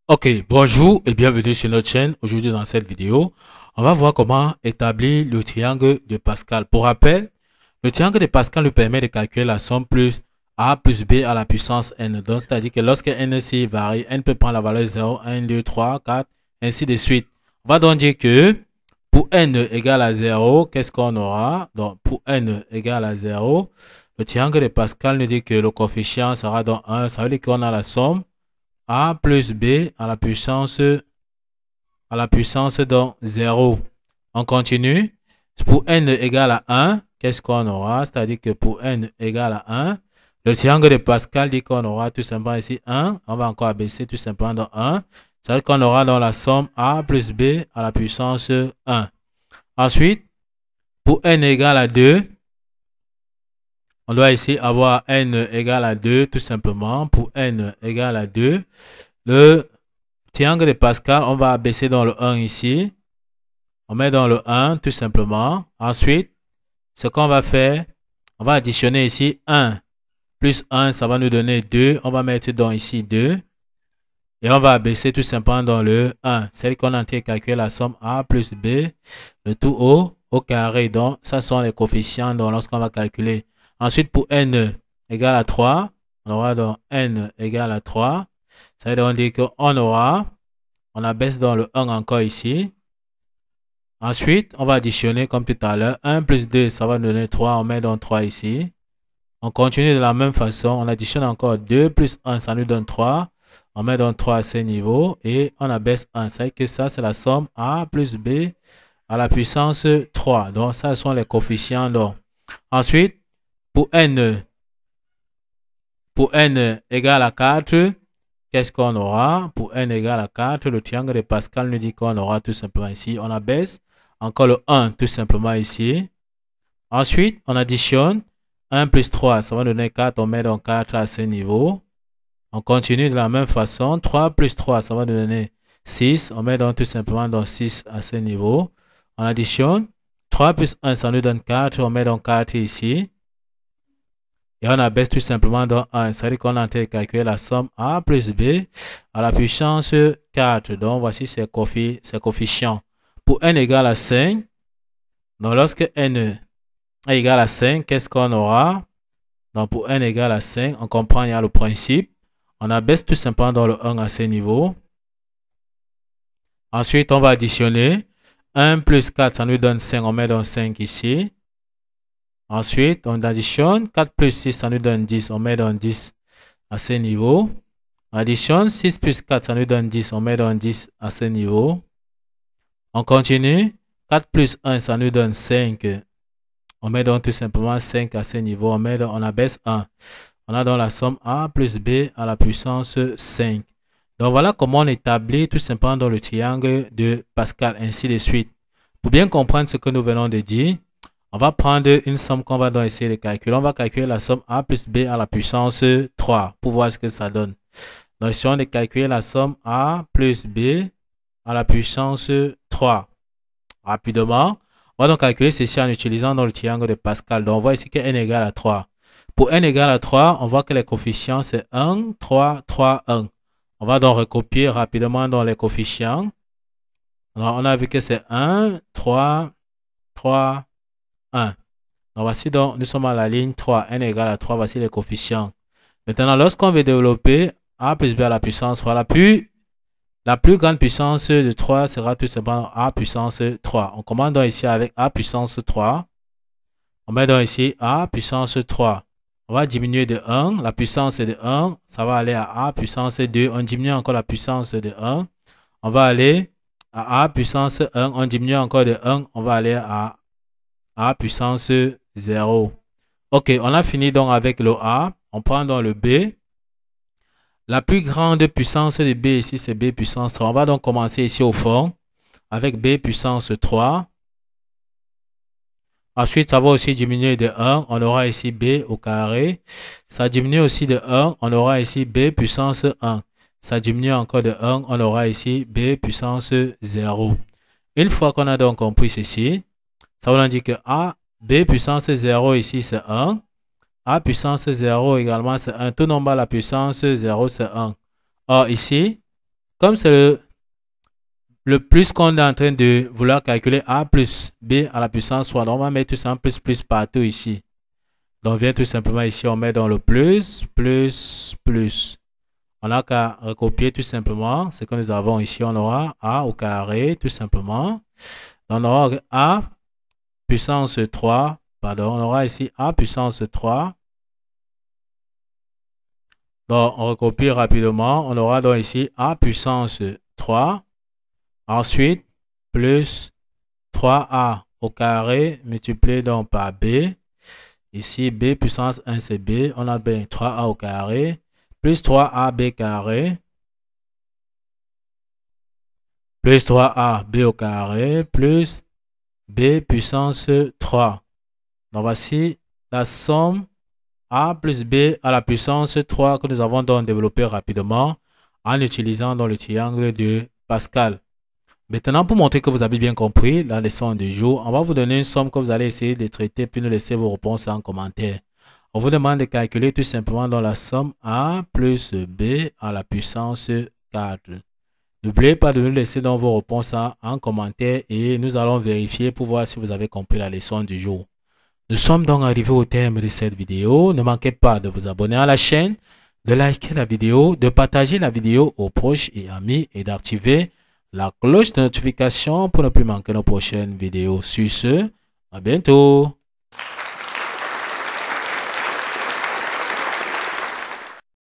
Ok, bonjour et bienvenue sur notre chaîne. Aujourd'hui dans cette vidéo, on va voir comment établir le triangle de Pascal. Pour rappel, le triangle de Pascal nous permet de calculer la somme plus a plus b à la puissance n. Donc, c'est-à-dire que lorsque n ici varie, n peut prendre la valeur 0, 1, 2, 3, 4, ainsi de suite. On va donc dire que pour n égale à 0, qu'est-ce qu'on aura? Donc, pour n égale à 0, le triangle de Pascal nous dit que le coefficient sera donc 1. Ça veut dire qu'on a la somme a plus b à la puissance donc 0. On continue. Pour n égale à 1, qu'est-ce qu'on aura? C'est-à-dire que pour n égale à 1, le triangle de Pascal dit qu'on aura tout simplement ici 1. On va encore abaisser tout simplement dans 1. Ça veut dire qu'on aura dans la somme a plus b à la puissance 1. Ensuite, pour n égale à 2, on doit ici avoir n égale à 2 tout simplement. Pour n égale à 2, le triangle de Pascal, on va abaisser dans le 1 ici. On met dans le 1 tout simplement. Ensuite, ce qu'on va faire, on va additionner ici 1 plus 1, ça va nous donner 2. On va mettre dans ici 2. Et on va abaisser tout simplement dans le 1. C'est qu'on a en train de calculer la somme a plus b, le tout au carré. Donc, ça sont les coefficients lorsqu'on va calculer. Ensuite, pour n égale à 3, on aura donc n égale à 3. Ça veut dire qu'on aura, on abaisse dans le 1 encore ici. Ensuite, on va additionner comme tout à l'heure. 1 plus 2, ça va nous donner 3. On met donc 3 ici. On continue de la même façon. On additionne encore 2 plus 1, ça nous donne 3. On met donc 3 à ce niveau et on abaisse 1. Ça veut dire que ça, c'est la somme a plus b à la puissance 3. Donc, ça sont les coefficients. Donc. Ensuite, pour n égale à 4, qu'est-ce qu'on aura? Pour n égale à 4, le triangle de Pascal nous dit qu'on aura tout simplement ici. On abaisse encore le 1 tout simplement ici. Ensuite, on additionne 1 plus 3, ça va donner 4. On met donc 4 à ce niveau. On continue de la même façon. 3 plus 3, ça va donner 6. On met donc tout simplement donc 6 à ce niveau. On additionne 3 plus 1, ça nous donne 4. On met donc 4 ici. Et on abaisse tout simplement dans 1. Ça veut dire qu'on a en train de calculer la somme a plus b à la puissance 4. Donc, voici ces coefficients. Pour n égale à 5, donc lorsque n est égal à 5, qu'est-ce qu'on aura? Donc, pour n égale à 5, on comprend, il y a le principe. On abaisse tout simplement dans le 1 à ce niveau. Ensuite, on va additionner 1 plus 4, ça nous donne 5. On met donc 5 ici. Ensuite, on additionne 4 plus 6, ça nous donne 10. On met dans 10 à ce niveau. On additionne 6 plus 4, ça nous donne 10. On met dans 10 à ce niveau. On continue. 4 plus 1, ça nous donne 5. On met donc tout simplement 5 à ce niveau. On abaisse 1. On a donc la somme a plus b à la puissance 5. Donc voilà comment on établit tout simplement dans le triangle de Pascal, ainsi de suite. Pour bien comprendre ce que nous venons de dire, on va prendre une somme qu'on va donc essayer de calculer. On va calculer la somme a plus b à la puissance 3 pour voir ce que ça donne. Donc, si on de calculer la somme a plus b à la puissance 3. Rapidement, on va donc calculer ceci en utilisant dans le triangle de Pascal. Donc, on voit ici que n égale à 3. Pour n égale à 3, on voit que les coefficients, c'est 1, 3, 3, 1. On va donc recopier rapidement dans les coefficients. Alors, on a vu que c'est 1, 3, 3, 1. Donc, voici donc, nous sommes à la ligne 3, n égale à 3, voici les coefficients. Maintenant, lorsqu'on veut développer a plus b à la puissance 3, la plus grande puissance de 3 sera tout simplement a puissance 3. On commence donc ici avec a puissance 3. On met donc ici a puissance 3. On va diminuer de 1. La puissance est de 1. Ça va aller à a puissance 2. On diminue encore la puissance de 1. On va aller à a puissance 1. On diminue encore de 1. On va aller à a puissance 0. Ok, on a fini donc avec le a. On prend donc le b. La plus grande puissance de b ici, c'est b puissance 3. On va donc commencer ici au fond avec b puissance 3. Ensuite, ça va aussi diminuer de 1. On aura ici b au carré. Ça diminue aussi de 1. On aura ici b puissance 1. Ça diminue encore de 1. On aura ici b puissance 0. Une fois qu'on a donc compris ceci, ça veut dire que a, b puissance 0 ici, c'est 1. A puissance 0 également, c'est 1. Tout nombre à la puissance 0, c'est 1. Or, ici, comme c'est le plus qu'on est en train de vouloir calculer a plus b à la puissance 3, donc on va mettre tout ça plus partout ici. Donc, on vient tout simplement ici, on met dans le plus. On n'a qu'à recopier tout simplement ce que nous avons ici. On aura a au carré, tout simplement. Donc, on aura a puissance 3. Pardon, on aura ici a puissance 3. Donc, on recopie rapidement. On aura donc ici a puissance 3. Ensuite, plus 3a au carré multiplié donc par b. Ici, b puissance 1, c'est b. On a bien 3a au carré. Plus 3ab carré. Plus 3ab au carré. Plus b puissance 3. Donc, voici la somme a plus b à la puissance 3 que nous avons donc développé rapidement en utilisant donc le triangle de Pascal. Maintenant, pour montrer que vous avez bien compris la leçon du jour, on va vous donner une somme que vous allez essayer de traiter puis nous laisser vos réponses en commentaire. On vous demande de calculer tout simplement dans la somme a plus b à la puissance 4. N'oubliez pas de nous laisser dans vos réponses en commentaire et nous allons vérifier pour voir si vous avez compris la leçon du jour. Nous sommes donc arrivés au terme de cette vidéo. Ne manquez pas de vous abonner à la chaîne, de liker la vidéo, de partager la vidéo aux proches et amis et d'activer la cloche de notification pour ne plus manquer nos prochaines vidéos. Sur ce, à bientôt.